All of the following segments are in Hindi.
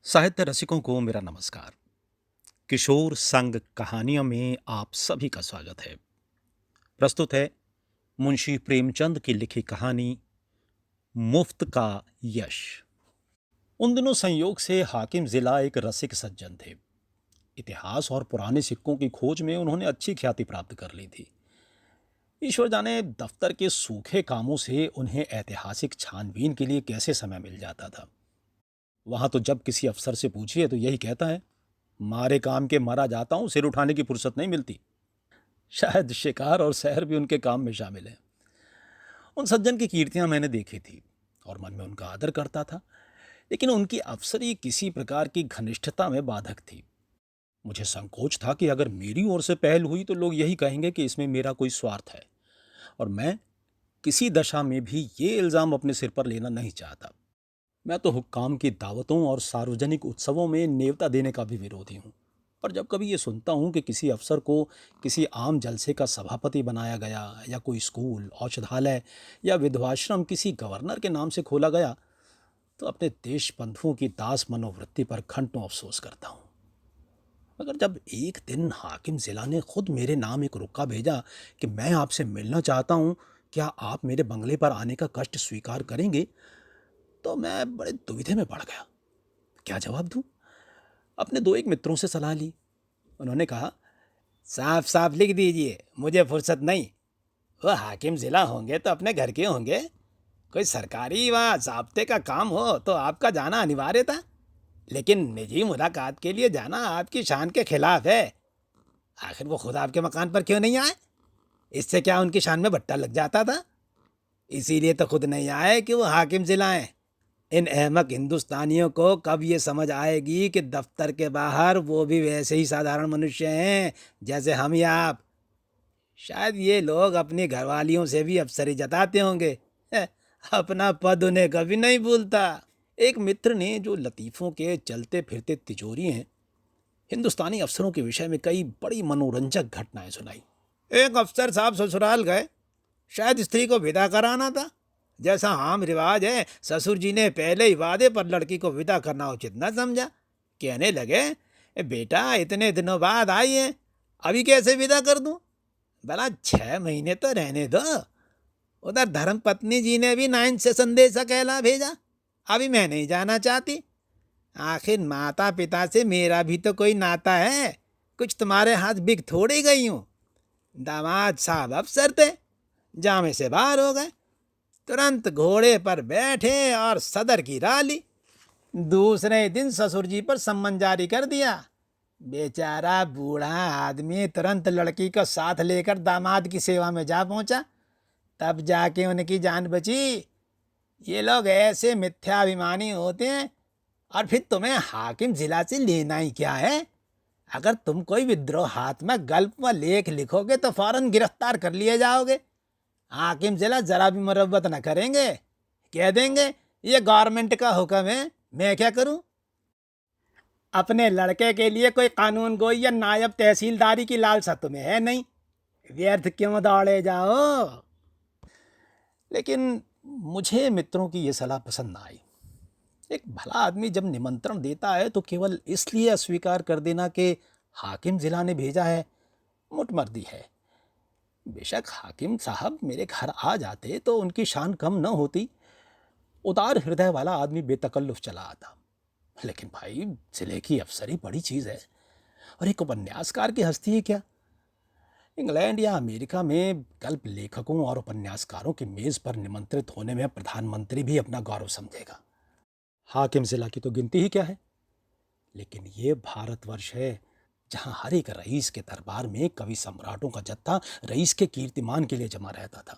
साहित्य रसिकों को मेरा नमस्कार। किशोर संग कहानियों में आप सभी का स्वागत है। प्रस्तुत है मुंशी प्रेमचंद की लिखी कहानी मुफ्त का यश। उन दिनों संयोग से हाकिम जिला एक रसिक सज्जन थे। इतिहास और पुराने सिक्कों की खोज में उन्होंने अच्छी ख्याति प्राप्त कर ली थी। ईश्वर जाने दफ्तर के सूखे कामों से उन्हें ऐतिहासिक छानबीन के लिए कैसे समय मिल जाता था। वहां तो जब किसी अफसर से पूछिए तो यही कहता है, मारे काम के मरा जाता हूं, सिर उठाने की फुर्सत नहीं मिलती। शायद शिकार और सैर भी उनके काम में शामिल है। उन सज्जन की कीर्तियां मैंने देखी थी और मन में उनका आदर करता था, लेकिन उनकी अफसरी किसी प्रकार की घनिष्ठता में बाधक थी। मुझे संकोच था कि अगर मेरी ओर से पहल हुई तो लोग यही कहेंगे कि इसमें मेरा कोई स्वार्थ है, और मैं किसी दशा में भी ये इल्जाम अपने सिर पर लेना नहीं चाहता। मैं तो हुक्काम की दावतों और सार्वजनिक उत्सवों में नेवता देने का भी विरोधी हूँ। पर जब कभी ये सुनता हूँ कि किसी अफसर को किसी आम जलसे का सभापति बनाया गया, या कोई स्कूल, औषधालय या विधवाश्रम किसी गवर्नर के नाम से खोला गया, तो अपने देश बंधुओं की दास मनोवृत्ति पर घंटों अफसोस करता हूँ। मगर जब एक दिन हाकिम जिला ने खुद मेरे नाम एक रुक्का भेजा कि मैं आपसे मिलना चाहता हूँ, क्या आप मेरे बंगले पर आने का कष्ट स्वीकार करेंगे, तो मैं बड़े दुविधा में पड़ गया। क्या जवाब दूं? अपने दो एक मित्रों से सलाह ली। उन्होंने कहा, साफ साफ लिख दीजिए, मुझे फुर्सत नहीं। वो हाकिम जिला होंगे तो अपने घर के होंगे। कोई सरकारी व ज़ाब्ते का काम हो तो आपका जाना अनिवार्य था, लेकिन निजी मुलाकात के लिए जाना आपकी शान के खिलाफ है। आखिर वो खुद आपके मकान पर क्यों नहीं आए? इससे क्या उनकी शान में बट्टा लग जाता था? इसीलिए तो खुद नहीं आए कि वो हाकिम जिला हैं। इन अहमक हिंदुस्तानियों को कब ये समझ आएगी कि दफ्तर के बाहर वो भी वैसे ही साधारण मनुष्य हैं जैसे हम या आप। शायद ये लोग अपनी घरवालियों से भी अफसरी जताते होंगे। अपना पद उन्हें कभी नहीं भूलता। एक मित्र ने, जो लतीफ़ों के चलते फिरते तिजोरी हैं, हिंदुस्तानी अफसरों के विषय में कई बड़ी मनोरंजक घटनाएं सुनाई। एक अफसर साहब ससुराल गए, शायद स्त्री को विदा कराना था। जैसा आम रिवाज है, ससुर जी ने पहले ही वादे पर लड़की को विदा करना उचित न समझा। कहने लगे, बेटा इतने दिनों बाद आई है, अभी कैसे विदा कर दूं? भला 6 महीने तो रहने दो। उधर धर्मपत्नी जी ने भी नाइन से संदेशा कहला भेजा, अभी मैं नहीं जाना चाहती। आखिर माता पिता से मेरा भी तो कोई नाता है, कुछ तुम्हारे हाथ बिक थोड़ी गई हूँ। दामाद साहब अफसर थे, जामे से बाहर हो गए। तुरंत घोड़े पर बैठे और सदर की राह ली। दूसरे दिन ससुर जी पर सम्मन जारी कर दिया। बेचारा बूढ़ा आदमी तुरंत लड़की को साथ लेकर दामाद की सेवा में जा पहुंचा। तब जाके उनकी जान बची। ये लोग ऐसे मिथ्याभिमानी होते हैं। और फिर तुम्हें हाकिम जिला से लेना ही क्या है? अगर तुम कोई विद्रोह हाथ में गल्प व लेख लिखोगे तो फौरन गिरफ्तार कर लिए जाओगे। हाकिम जिला जरा भी मुरव्वत न करेंगे, कह देंगे ये गवर्नमेंट का हुक्म है, मैं क्या करूं? अपने लड़के के लिए कोई कानून गोई या नायब तहसीलदारी की लालसा तुम्हें है नहीं, व्यर्थ क्यों दौड़े जाओ? लेकिन मुझे मित्रों की ये सलाह पसंद ना आई। एक भला आदमी जब निमंत्रण देता है तो केवल इसलिए अस्वीकार कर देना कि हाकिम जिला ने भेजा है, मुटमर्दी है। बेशक हाकिम साहब मेरे घर आ जाते तो उनकी शान कम न होती। उदार हृदय वाला आदमी बेतकल्लुफ चला आता। लेकिन भाई, जिले की अफसरी बड़ी चीज है, और एक उपन्यासकार की हस्ती है क्या? इंग्लैंड या अमेरिका में गल्प लेखकों और उपन्यासकारों की मेज पर निमंत्रित होने में प्रधानमंत्री भी अपना गौरव समझेगा। हाकिम जिला की तो गिनती ही क्या है। लेकिन ये भारतवर्ष है, जहां हर एक रईस के दरबार में कवि सम्राटों का जत्था रईस के कीर्तिमान के लिए जमा रहता था।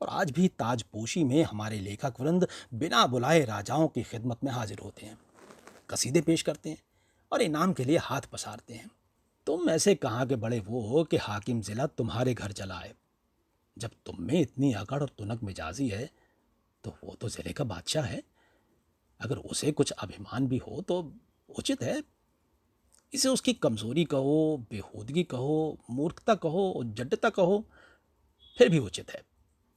और आज भी ताजपोशी में हमारे लेखक वृंद बिना बुलाए राजाओं की खिदमत में हाजिर होते हैं, कसीदे पेश करते हैं और इनाम के लिए हाथ पसारते हैं। तुम ऐसे कहाँ के बड़े वो हो कि हाकिम जिला तुम्हारे घर चला आए? जब तुम में इतनी अकड़ और तुनक मिजाजी है, तो वो तो जिले का बादशाह है। अगर उसे कुछ अभिमान भी हो तो उचित है। इसे उसकी कमजोरी कहो, बेहूदगी कहो, मूर्खता कहो, जड्डता कहो, फिर भी उचित है।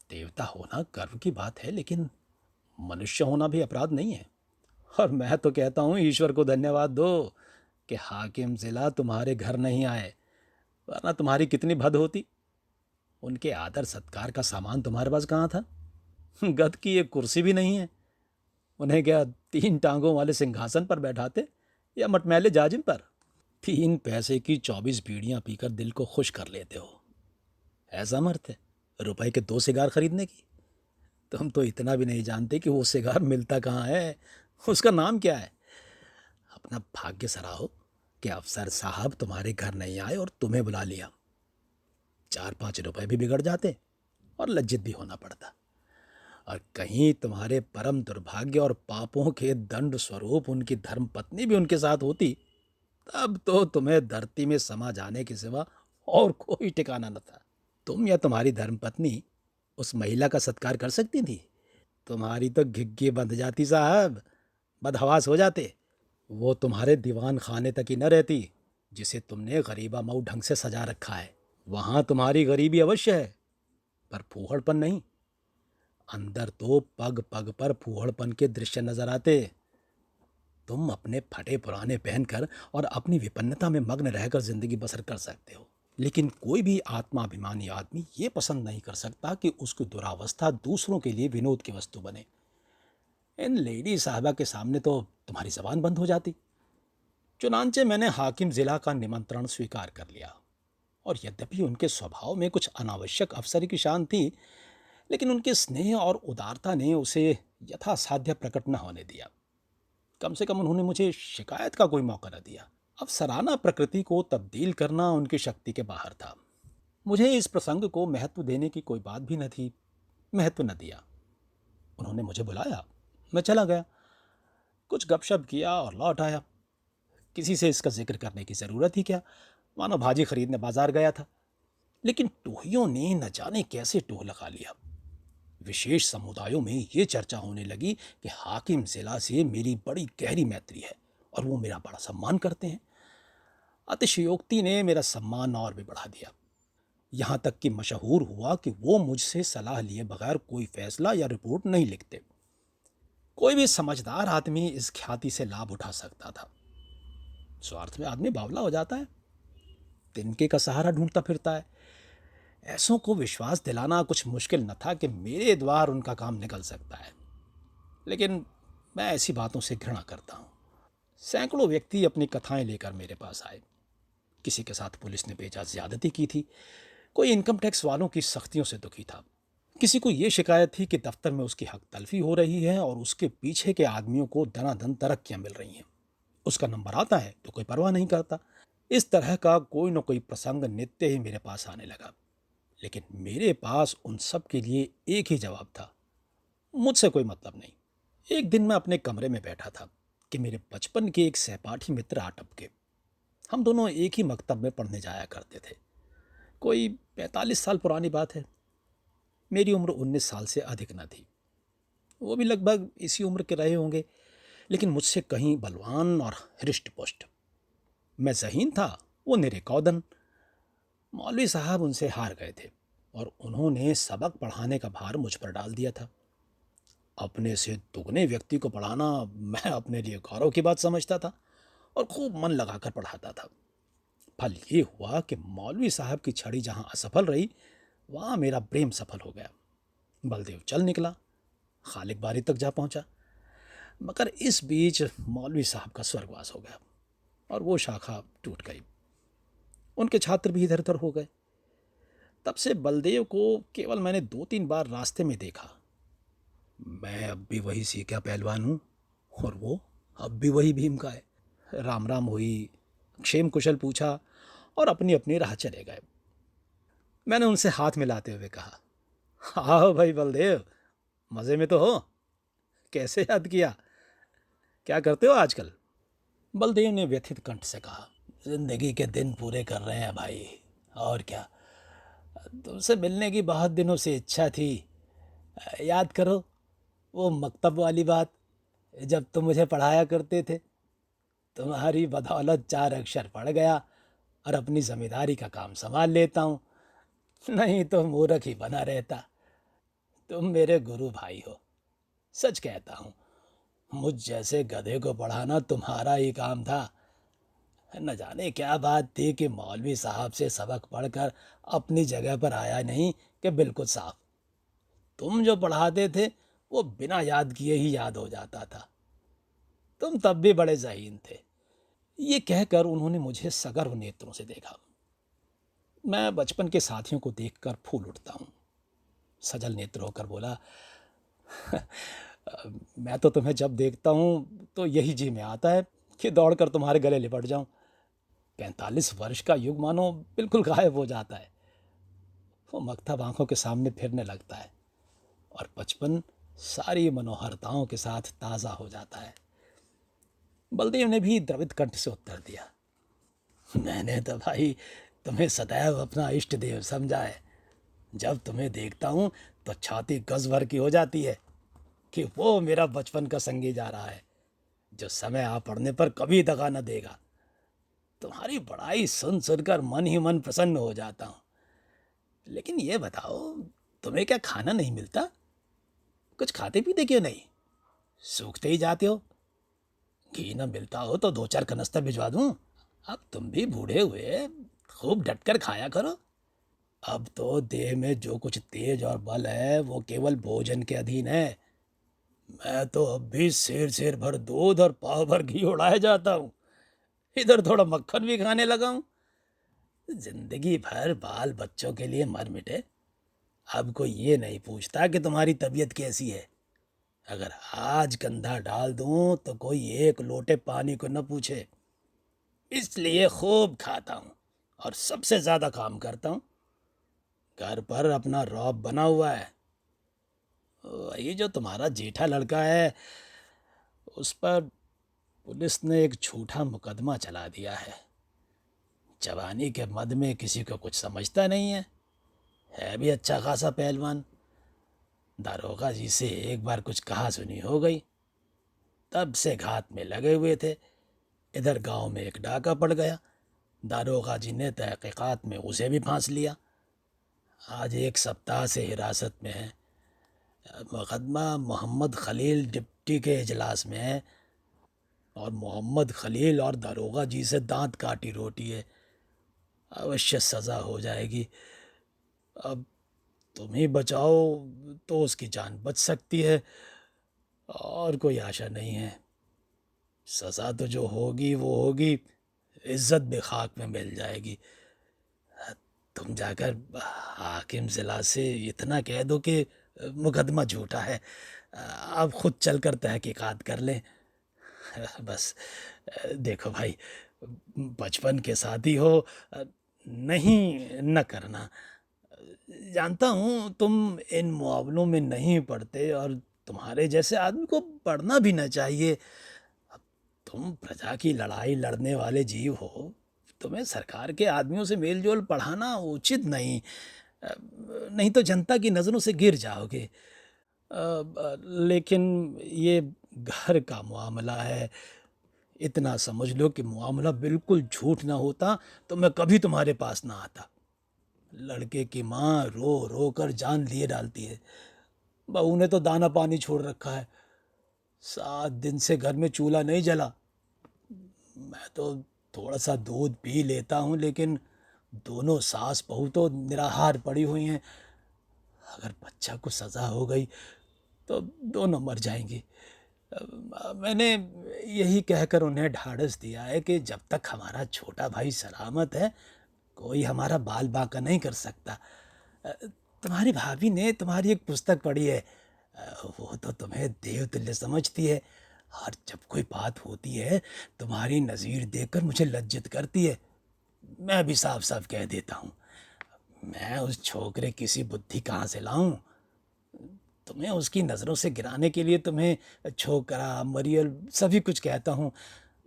देवता होना गर्व की बात है, लेकिन मनुष्य होना भी अपराध नहीं है। और मैं तो कहता हूँ ईश्वर को धन्यवाद दो कि हाकिम ज़िला तुम्हारे घर नहीं आए, वरना तुम्हारी कितनी भद होती। उनके आदर सत्कार का सामान तुम्हारे पास कहाँ था? गध की एक कुर्सी भी नहीं है। उन्हें क्या 3 टांगों वाले सिंहासन पर बैठाते या मटमैले जाजिम पर? 3 पैसे की 24 बीड़ियां पीकर दिल को खुश कर लेते हो। ऐसा मर्द है रुपए के 2 सिगार खरीदने की? तुम तो इतना भी नहीं जानते कि वो सिगार मिलता कहाँ है, उसका नाम क्या है। अपना भाग्य सराहो कि अफसर साहब तुम्हारे घर नहीं आए और तुम्हें बुला लिया। 4-5 रुपए भी बिगड़ जाते और लज्जित भी होना पड़ता। और कहीं तुम्हारे परम दुर्भाग्य और पापों के दंड स्वरूप उनकी धर्म पत्नी भी उनके साथ होती, तब तो तुम्हें धरती में समा जाने के सिवा और कोई ठिकाना न था। तुम या तुम्हारी धर्मपत्नी उस महिला का सत्कार कर सकती थी? तुम्हारी तो घिग्गी बंध जाती साहब, बदहवास हो जाते। वो तुम्हारे दीवान खाने तक ही न रहती जिसे तुमने गरीबा मऊ ढंग से सजा रखा है। वहां तुम्हारी गरीबी अवश्य है, पर फूहड़पन नहीं। अंदर तो पग पग पर फूहड़पन के दृश्य नजर आते। तुम अपने फटे पुराने पहनकर और अपनी विपन्नता में मग्न रहकर जिंदगी बसर कर सकते हो, लेकिन कोई भी आत्माभिमानी आदमी ये पसंद नहीं कर सकता कि उसकी दुरावस्था दूसरों के लिए विनोद की वस्तु बने। इन लेडी साहबा के सामने तो तुम्हारी जबान बंद हो जाती। चुनांचे मैंने हाकिम जिला का निमंत्रण स्वीकार कर लिया, और यद्यपि उनके स्वभाव में कुछ अनावश्यक अफसरी की शान थी, लेकिन उनके स्नेह और उदारता ने उसे यथासाध्य प्रकट न होने दिया। कम से कम उन्होंने मुझे शिकायत का कोई मौका न दिया। अफसराना प्रकृति को तब्दील करना उनकी शक्ति के बाहर था। मुझे इस प्रसंग को महत्व देने की कोई बात भी न थी। महत्व न दिया। उन्होंने मुझे बुलाया, मैं चला गया, कुछ गपशप किया और लौट आया। किसी से इसका जिक्र करने की जरूरत ही क्या, मानो भाजी खरीदने बाजार गया था। लेकिन टोहियों ने न जाने कैसे टोह लगा लिया। विशेष समुदायों में ये चर्चा होने लगी कि हाकिम जिला से मेरी बड़ी गहरी मैत्री है और वो मेरा बड़ा सम्मान करते हैं। अतिशयोक्ति ने मेरा सम्मान और भी बढ़ा दिया। यहाँ तक कि मशहूर हुआ कि वो मुझसे सलाह लिए बगैर कोई फैसला या रिपोर्ट नहीं लिखते। कोई भी समझदार आदमी इस ख्याति से लाभ उठा सकता था। स्वार्थ में आदमी बावला हो जाता है, तिनके का सहारा ढूंढता फिरता है। ऐसों को विश्वास दिलाना कुछ मुश्किल न था कि मेरे द्वार उनका काम निकल सकता है। लेकिन मैं ऐसी बातों से घृणा करता हूँ। सैकड़ों व्यक्ति अपनी कथाएं लेकर मेरे पास आए। किसी के साथ पुलिस ने बेजा ज्यादती की थी, कोई इनकम टैक्स वालों की सख्तियों से दुखी था, किसी को ये शिकायत थी कि दफ्तर में उसकी हक तलफी हो रही है और उसके पीछे के आदमियों को दनादन तरक्कियां मिल रही हैं। उसका नंबर आता है तो कोई परवाह नहीं करता। इस तरह का कोई न कोई प्रसंग नित्य ही मेरे पास आने लगा। लेकिन मेरे पास उन सब के लिए एक ही जवाब था, मुझसे कोई मतलब नहीं। एक दिन मैं अपने कमरे में बैठा था कि मेरे बचपन के एक सहपाठी मित्र आ टपके। हम दोनों एक ही मकतब में पढ़ने जाया करते थे। कोई 45 साल पुरानी बात है। मेरी उम्र 19 साल से अधिक न थी। वो भी लगभग इसी उम्र के रहे होंगे, लेकिन मुझसे कहीं बलवान और हृष्ट पुष्ट। मैं ज़हीन था, वो निरे कौदन। मौलवी साहब उनसे हार गए थे और उन्होंने सबक पढ़ाने का भार मुझ पर डाल दिया था। अपने से दुगने व्यक्ति को पढ़ाना मैं अपने लिए गौरव की बात समझता था और खूब मन लगाकर पढ़ाता था। फल ये हुआ कि मौलवी साहब की छड़ी जहां असफल रही, वहां मेरा प्रेम सफल हो गया। बलदेव चल निकला, खालिक बारी तक जा पहुंचा, मगर इस बीच मौलवी साहब का स्वर्गवास हो गया और वो शाखा टूट गई। उनके छात्र भी इधर उधर हो गए। तब से बलदेव को केवल मैंने 2-3 बार रास्ते में देखा। मैं अब भी वही सीखा पहलवान हूँ और वो अब भी वही भीम का है। राम राम हुई, क्षेम कुशल पूछा और अपनी अपनी राह चले गए। मैंने उनसे हाथ मिलाते हुए कहा, आओ भाई बलदेव, मज़े में तो हो? कैसे याद किया? क्या करते हो आजकल? बलदेव ने व्यथित कंठ से कहा, जिंदगी के दिन पूरे कर रहे हैं भाई, और क्या। तुमसे मिलने की बहुत दिनों से इच्छा थी। याद करो वो मकतब वाली बात, जब तुम मुझे पढ़ाया करते थे। तुम्हारी बदौलत 4 अक्षर पढ़ गया और अपनी जमींदारी का काम संभाल लेता हूँ, नहीं तो मूर्ख ही बना रहता। तुम मेरे गुरु भाई हो, सच कहता हूँ। मुझ जैसे गधे को पढ़ाना तुम्हारा ही काम था। न जाने क्या बात थी कि मौलवी साहब से सबक पढ़कर अपनी जगह पर आया नहीं कि बिल्कुल साफ। तुम जो पढ़ाते थे वो बिना याद किए ही याद हो जाता था। तुम तब भी बड़े ज़हीन थे। ये कहकर उन्होंने मुझे सगर्व नेत्रों से देखा। मैं बचपन के साथियों को देखकर फूल उठता हूँ। सजल नेत्र होकर बोला, मैं तो तुम्हें जब देखता हूँ तो यही जी में आता है कि दौड़कर तुम्हारे गले लिपट जाऊं। 45 वर्ष का युग मानो बिल्कुल गायब हो जाता है। वो मकतब आंखों के सामने फिरने लगता है और बचपन सारी मनोहरताओं के साथ ताज़ा हो जाता है। बलदेव ने भी द्रवित कंठ से उत्तर दिया, मैंने तो भाई तुम्हें सदैव अपना इष्ट देव समझा है। जब तुम्हें देखता हूँ तो छाती गज भर की हो जाती है कि वो मेरा बचपन का संगी जा रहा है, जो समय आ पड़ने पर कभी दगा न देगा। तुम्हारी बड़ाई सुन सुनकर मन ही मन प्रसन्न हो जाता हूँ। लेकिन ये बताओ, तुम्हें क्या खाना नहीं मिलता? कुछ खाते पीते क्यों नहीं? सूखते ही जाते हो। घी न मिलता हो तो 2-4 कनस्तर भिजवा दूं। अब तुम भी बूढ़े हुए, खूब डटकर खाया करो। अब तो देह में जो कुछ तेज और बल है वो केवल भोजन के अधीन है। मैं तो अब भी शेर शेर भर दूध और पाव भर घी उड़ाया जाता हूँ। इधर थोड़ा मक्खन भी खाने लगा हूँ। जिंदगी भर बाल बच्चों के लिए मर मिटे, अब कोई ये नहीं पूछता कि तुम्हारी तबीयत कैसी है। अगर आज कंधा डाल दूं तो कोई एक लोटे पानी को न पूछे। इसलिए खूब खाता हूँ और सबसे ज्यादा काम करता हूँ। घर पर अपना रौब बना हुआ है। वही जो तुम्हारा जेठा लड़का है, उस पर पुलिस ने एक झूठा मुकदमा चला दिया है। जवानी के मद में किसी को कुछ समझता नहीं है भी अच्छा खासा पहलवान। दारोगा जी से एक बार कुछ कहा सुनी हो गई, तब से घात में लगे हुए थे। इधर गांव में एक डाका पड़ गया, दारोगा जी ने तहकीकात में उसे भी फांस लिया। आज 1 सप्ताह से हिरासत में है। मुकदमा मोहम्मद खलील डिप्टी के इजलास में है और मोहम्मद खलील और दारोगा जी से दांत काटी रोटी है। अवश्य सज़ा हो जाएगी। अब तुम ही बचाओ तो उसकी जान बच सकती है, और कोई आशा नहीं है। सज़ा तो जो होगी वो होगी, इज्जत भी खाक में मिल जाएगी। तुम जाकर हाकिम ज़िला से इतना कह दो कि मुकदमा झूठा है। आप खुद चलकर तहकीकात कर लें। बस देखो भाई, बचपन के साथी हो, नहीं न करना। जानता हूँ तुम इन मुआवलों में नहीं पड़ते और तुम्हारे जैसे आदमी को पढ़ना भी न चाहिए। अब तुम प्रजा की लड़ाई लड़ने वाले जीव हो, तुम्हें सरकार के आदमियों से मेल जोल पढ़ाना उचित नहीं। नहीं तो जनता की नज़रों से गिर जाओगे। लेकिन ये घर का मामला है। इतना समझ लो कि मामला बिल्कुल झूठ ना होता तो मैं कभी तुम्हारे पास ना आता। लड़के की माँ रो रो कर जान लिए डालती है। बहू ने तो दाना पानी छोड़ रखा है। 7 दिन से घर में चूल्हा नहीं जला। मैं तो थोड़ा सा दूध पी लेता हूँ, लेकिन दोनों सास बहू तो निराहार पड़ी हुई हैं। अगर बच्चा को सज़ा हो गई तो दोनों मर जाएंगी। मैंने यही कहकर उन्हें ढाढ़स दिया है कि जब तक हमारा छोटा भाई सलामत है, कोई हमारा बाल बांका नहीं कर सकता। तुम्हारी भाभी ने तुम्हारी एक पुस्तक पढ़ी है। वो तो तुम्हें देवतुल्य समझती है, और जब कोई बात होती है तुम्हारी नज़ीर देखकर मुझे लज्जित करती है। मैं भी साफ साफ कह देता हूँ, मैं उस छोकरे किसी बुद्धि कहाँ से लाऊं? तुम्हें उसकी नज़रों से गिराने के लिए तुम्हें छोकरा मरियल सभी कुछ कहता हूँ,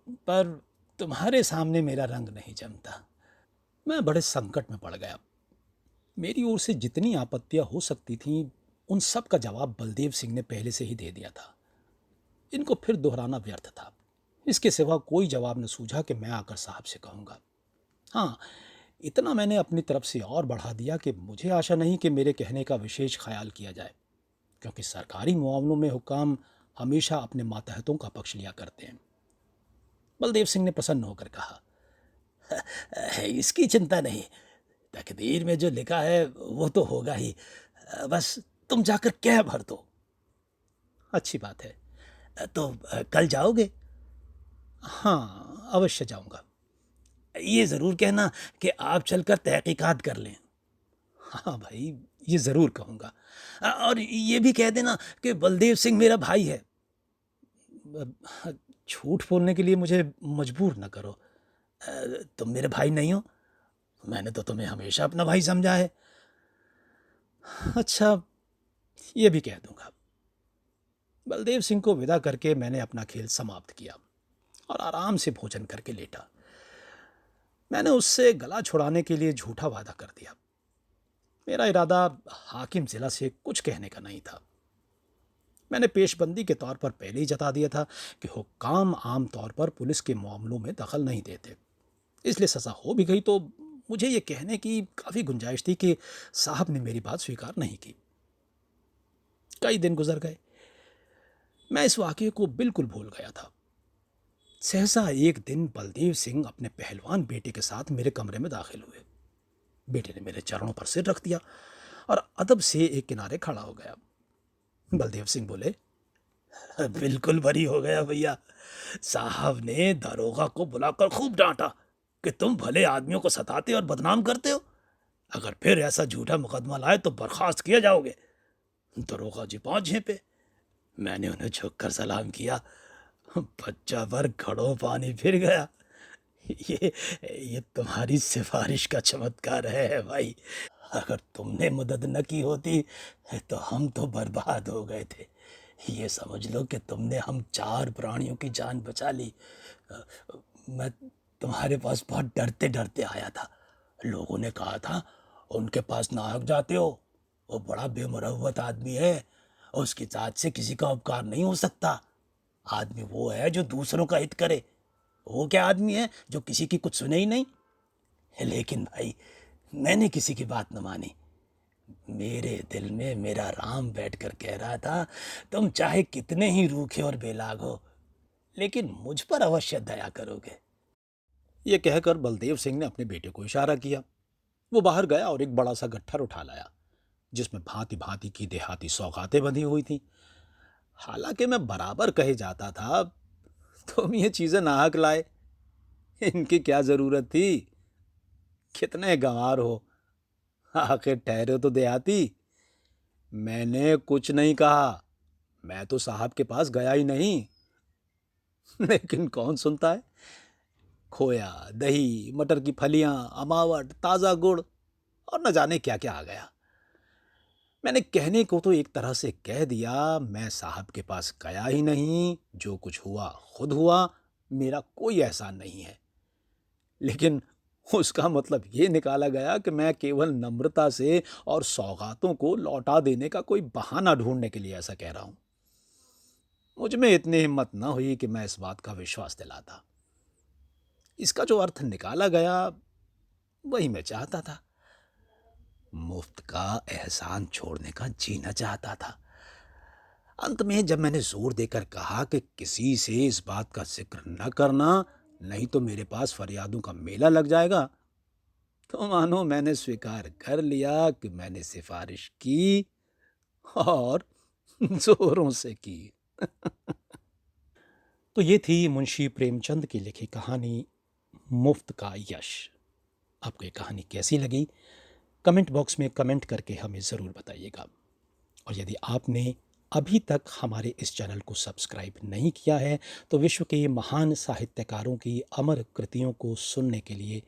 पर तुम्हारे सामने मेरा रंग नहीं जमता। मैं बड़े संकट में पड़ गया। मेरी ओर से जितनी आपत्तियां हो सकती थीं, उन सब का जवाब बलदेव सिंह ने पहले से ही दे दिया था। इनको फिर दोहराना व्यर्थ था। इसके सिवा कोई जवाब न सूझा कि मैं आकर साहब से कहूँगा। हाँ, इतना मैंने अपनी तरफ से और बढ़ा दिया कि मुझे आशा नहीं कि मेरे कहने का विशेष ख्याल किया जाए, क्योंकि सरकारी मामलों में हुकाम हमेशा अपने मातहतों का पक्ष लिया करते हैं। बलदेव सिंह ने प्रसन्न होकर कहा, इसकी चिंता नहीं, तकदीर में जो लिखा है वो तो होगा ही, बस तुम जाकर कह भर दो। अच्छी बात है, तो कल जाओगे? हाँ, अवश्य जाऊंगा। ये ज़रूर कहना कि आप चलकर तहकीकात कर लें। हाँ भाई, ये ज़रूर कहूँगा। और ये भी कह देना कि बलदेव सिंह मेरा भाई है। झूठ बोलने के लिए मुझे मजबूर न करो। तुम मेरे भाई नहीं हो, मैंने तो तुम्हें हमेशा अपना भाई समझा है। अच्छा, ये भी कह दूंगा। बलदेव सिंह को विदा करके मैंने अपना खेल समाप्त किया और आराम से भोजन करके लेटा। मैंने उससे गला छुड़ाने के लिए झूठा वादा कर दिया। मेरा इरादा हाकिम जिला से कुछ कहने का नहीं था। मैंने पेशबंदी के तौर पर पहले ही जता दिया था कि हुक्काम आम तौर पर पुलिस के मामलों में दखल नहीं देते, इसलिए सज़ा हो भी गई तो मुझे ये कहने की काफ़ी गुंजाइश थी कि साहब ने मेरी बात स्वीकार नहीं की। कई दिन गुजर गए, मैं इस वाक़ये को बिल्कुल भूल गया था। सहसा एक दिन बलदेव सिंह अपने पहलवान बेटे के साथ मेरे कमरे में दाखिल हुए। बेटे ने मेरे चरणों पर सिर रख दिया और अदब से एक किनारे खड़ा हो गया। बलदेव सिंह बोले, बिल्कुल बरी हो गया भैया, साहब ने दरोगा को बुलाकर खूब डांटा कि तुम भले आदमियों को सताते और बदनाम करते हो, अगर फिर ऐसा झूठा मुकदमा लाए तो बर्खास्त किए जाओगे। दरोगा जी पहुंच पे, मैंने उन्हें झुककर सलाम किया। बच्चा भर घड़ों पानी फिर गया। ये तुम्हारी सिफारिश का चमत्कार है भाई, अगर तुमने मदद न की होती तो हम तो बर्बाद हो गए थे। ये समझ लो कि तुमने हम 4 प्राणियों की जान बचा ली। मैं तुम्हारे पास बहुत डरते डरते आया था। लोगों ने कहा था उनके पास नाहक जाते हो, वो बड़ा बेमुरव्वत आदमी है, उसकी जात से किसी का उपकार नहीं हो सकता। आदमी वो है जो दूसरों का हित करे, वो क्या आदमी है जो किसी की कुछ सुने ही नहीं। लेकिन भाई, मैंने किसी की बात न मानी। मेरे दिल में मेरा राम बैठकर कह रहा था, तुम चाहे कितने ही रूखे और बेलाग हो, लेकिन मुझ पर अवश्य दया करोगे। ये कहकर बलदेव सिंह ने अपने बेटे को इशारा किया। वो बाहर गया और एक बड़ा सा गट्ठर उठा लाया जिसमें भांति भांति की देहाती सौगातें बंधी हुई थी। हालांकि मैं बराबर कहे जाता था, तुम ये चीजें नाहक लाए, इनकी क्या जरूरत थी? कितने गंवार हो, आखिर ठहरे तो देहाती। मैंने कुछ नहीं कहा, मैं तो साहब के पास गया ही नहीं। लेकिन कौन सुनता है? खोया, दही, मटर की फलियां, अमावट, ताजा गुड़ और न जाने क्या क्या आ गया। मैंने कहने को तो एक तरह से कह दिया, मैं साहब के पास गया ही नहीं, जो कुछ हुआ खुद हुआ, मेरा कोई एहसान नहीं है। लेकिन उसका मतलब ये निकाला गया कि मैं केवल नम्रता से और सौगातों को लौटा देने का कोई बहाना ढूंढने के लिए ऐसा कह रहा हूं। मुझ में इतनी हिम्मत न हुई कि मैं इस बात का विश्वास दिलाता। इसका जो अर्थ निकाला गया वही मैं चाहता था। मुफ्त का एहसान छोड़ने का जीना चाहता था। अंत में जब मैंने जोर देकर कहा कि किसी से इस बात का जिक्र न करना, नहीं तो मेरे पास फरियादों का मेला लग जाएगा, तो मानो मैंने स्वीकार कर लिया कि मैंने सिफारिश की और जोरों से की। तो ये थी मुंशी प्रेमचंद की लिखी कहानी मुफ्त का यश। आपको ये कहानी कैसी लगी, कमेंट बॉक्स में कमेंट करके हमें ज़रूर बताइएगा। और यदि आपने अभी तक हमारे इस चैनल को सब्सक्राइब नहीं किया है तो विश्व के महान साहित्यकारों की अमर कृतियों को सुनने के लिए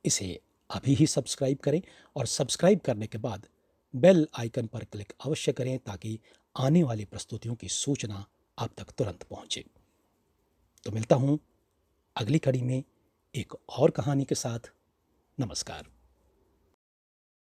इसे अभी ही सब्सक्राइब करें और सब्सक्राइब करने के बाद बेल आइकन पर क्लिक अवश्य करें ताकि आने वाली प्रस्तुतियों की सूचना आप तक तुरंत पहुंचे। तो मिलता हूं अगली कड़ी में एक और कहानी के साथ। नमस्कार।